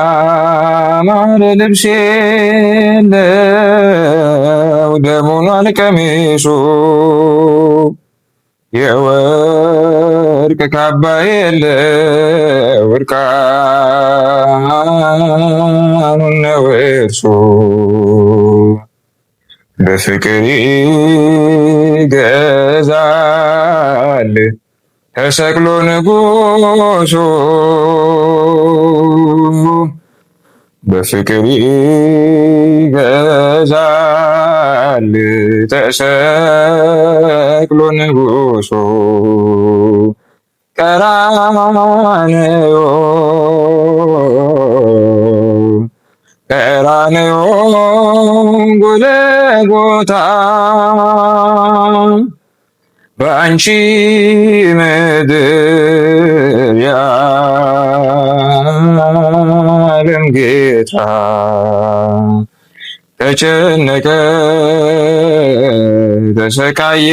ያማረ ልብስ የለው ደሙኗል ቀሚሱ የወርቅ ካባ የለው እርቃኑን ነው እርሱ በፍቅር ይገዛል ተሰቅሎ ንጉሱ በፍቅር ይገዛል ተሰቅሎ ንጉሱ ቀራንዮ ቀራንዮ ጎልጎታ በአንቺ ምድር የዓለም ጌታ ተጨነቀ ተሰቃየ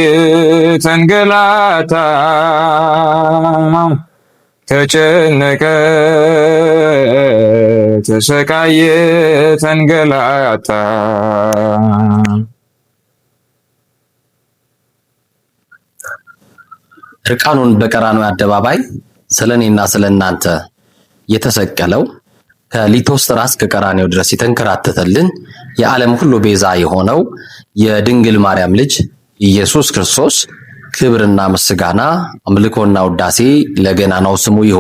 ተንገላታ ተጨነቀ ተሰቃየ ተንገላታ። እርቃኑን በቀራንዮ አደባባይ ስለኔና ስለናንተ የተሰቀለው ከሊቶስትራ እስከ ቀራንዮ ድረስ የተንከራተተልን የዓለም ሁሉ ቤዛ የሆነው የድንግል ማርያም ልጅ ኢየሱስ ክርስቶስ ክብርና ምስጋና አምልኮና ውዳሴ ለገናናው ስሙ ይሁን።